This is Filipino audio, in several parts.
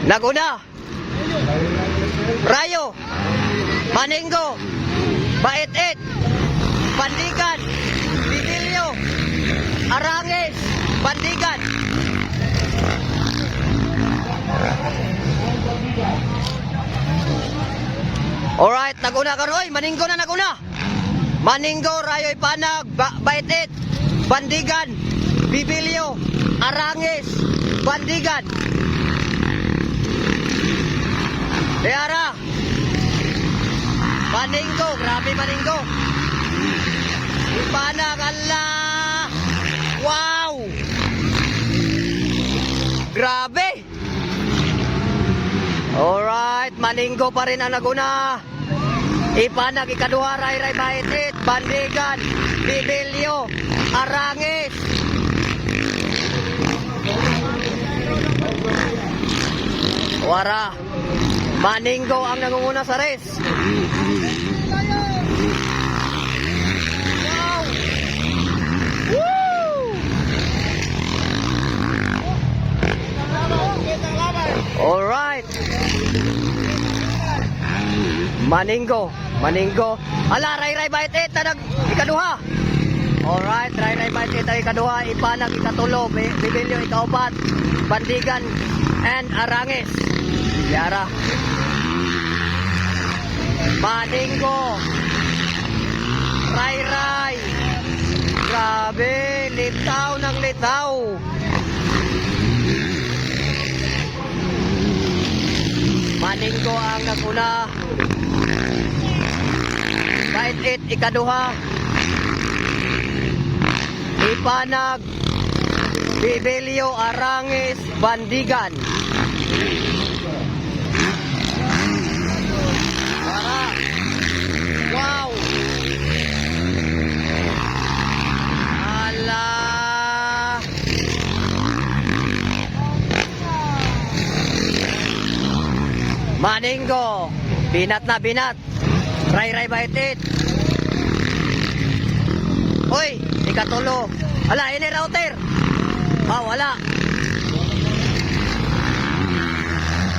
Laguna, Rayo, Maningo, Bait-it, Bandigan, Bidilyo, Arangis, Bandigan. Alright, naguna ka Roy, Maningo na naguna. Maningo, Rayo, Ipanag, Bait-it, Bandigan, Bibilyo, Arangis, Bandigan. Deara, Maningo, grabe Maningo. Ipanag, Allah. Wow. Grabe. Alright, Maningo pa rin ang naguna. Ipanag, ikaduha, Ray, Bait-it, Bandigan, Bibilyo, Arangis. Wara. Maningo ang nangunguna sa race. Wow. Woo! Alright. Maningo. Ala, Ray, Bait-it na ikaduha. Alright, Ray, Bait-it ang ikaduha. Ipanag, ikatulo. Bibilyo, ikaupat. Bandigan and Arangis. Yara. Maningo. Ray. Grabe, litaw ng litaw. Maningo ang naguna. Bait-it, ikaduha. Ipanag, Bibilyo, Arangis, Bandigan. Wow. Ala. Maningo. Binat na binat. Ray, Bait-it. Hoy, ikatulo. Ala, ini router. Wala.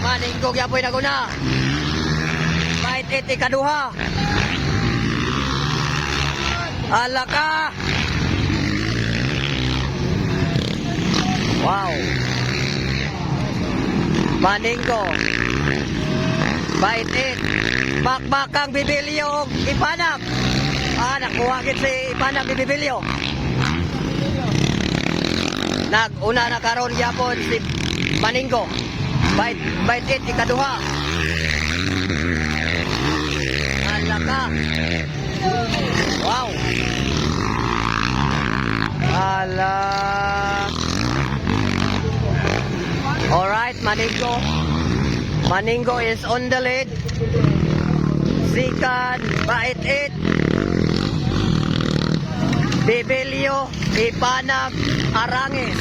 Maningo gyapoy naguna. Bait-it, ikaduha. Ala ka. Wow. Maningo. Bait-it. Bakbakang Bibilyo, Ipanag. Nakuha gid si Ipanag ni Bibilyo. Nag-una na karon gyapon si Maningo. Bait-it, ikaduha. Alaka. Wow. Ala. Alright, Maningo is on the lead. Second, Bait-it. Bibilyo, Ipanag, Arangis.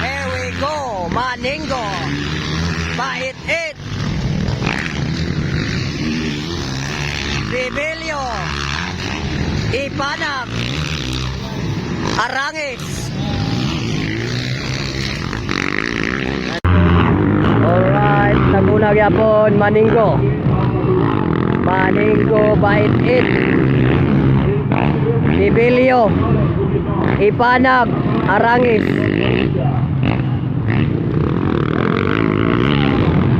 Here we go, Maningo. Bait-it. Bibilyo, Ipanag, Arangis. Alright, naguna gyapon Maningo. Bait-it. Bibilyo, Ipanag, Arangis.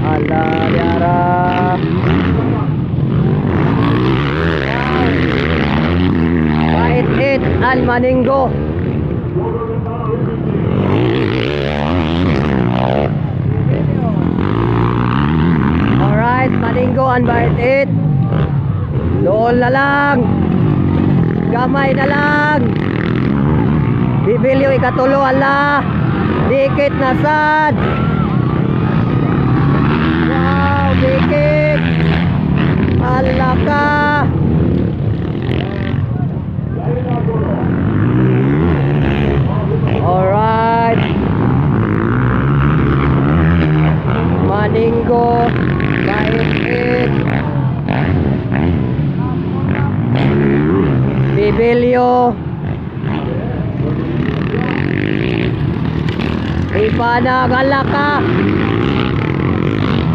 Ala, yara. Bait-it and Maningo. Alright, Maningo and Bait-it. Doon na lang. Gamay na lang. Bibilyo, ikatulo, ala. Dikit na sad. Wow, dikit. Ala ka. Alright. Maningo, Bait-it. Bibilyo. Ipanag, alaka.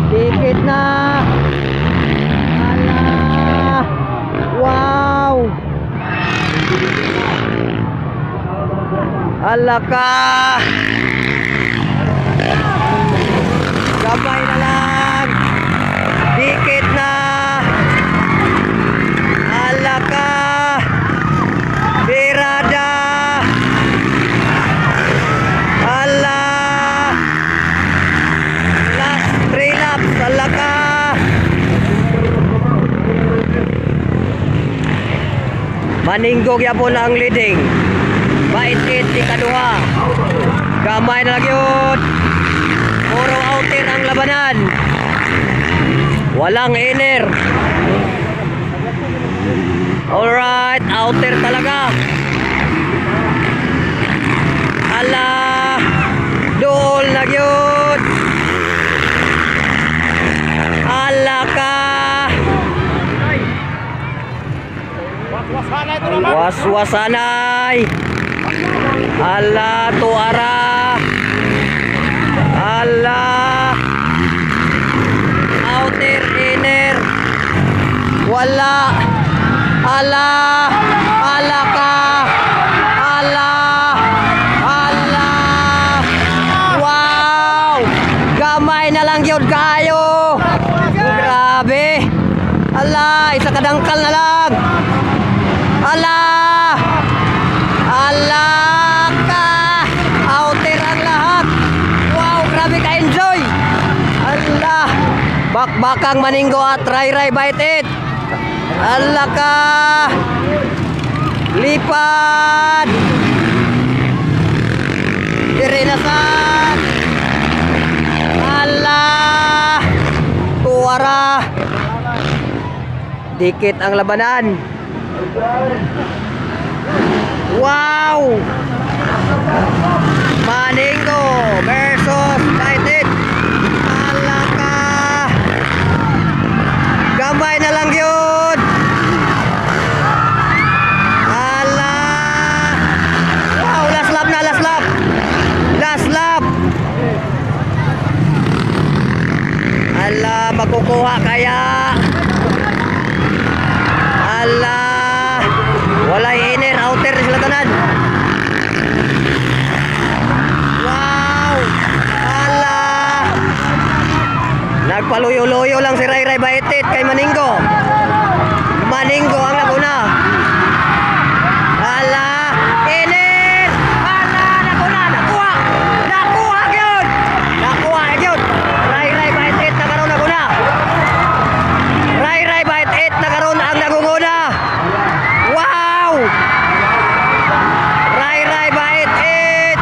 Dikit na. Ala. Wow. Alaka. Gabay na lang. Dikit na. Alaka. Birada. Ala. Last 3 laps. Alaka. Maninggo gyapon ang leading. Bait-it di kaduha. Gamay na lang yun. Puro outer ang labanan. Walang inner. Alright, outer talaga. Ala, dool na yun. Ala ka. Was-wasanay. Ala, tuara. Ala. Outer, inner. Wala. Ala. Ala ka. Ala. Ala. Wow. Gamay na lang yun kayo. Grabe. Ala, isa kadangkal na lang. Ala. Ala ka. Outer ang lahat. Wow, grabe ka enjoy. Ala. Bakbakang maninggo at ray-ray bait-it. Ala ka. Lipad. Dirinasan. Ala. Tuwara. Dikit ang labanan. Wow. Maninggo versus bait-it. Ala ka. Gambay na lang yun. Ala. Wow, last lap na, last lap. Last lap. Ala, makukuha kaya. Ala. Walay inner, outer sila tanan. Wow. Ala. Nagpaluyo-luyo lang si Ray-Ray bait-it kay Maninggo. Maninggo ang naguna. Ala, inner. Ala, naguna, nakuha. Nakuha yun. Nakuha yun. Ray-Ray bait-it nagkaroon naguna. Ray-Ray bait-it nagkaroon ang nagunguna. Wow. Ray-Ray bait-it.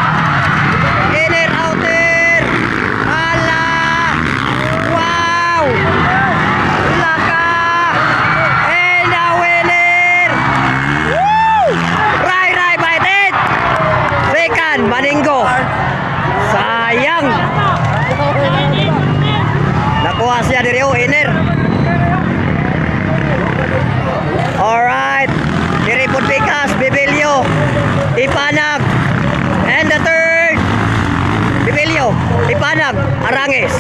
Inner, outer. Ala. Wow. Laka. And a winner. Woo! Ray-Ray bait-it. Second, Maninggo. Sayang. Nakuha siya diri o inner. Alright. Diri pud Pikas, Bibilyo, Ipanag. And the third, Bibilyo, Ipanag, Arangis.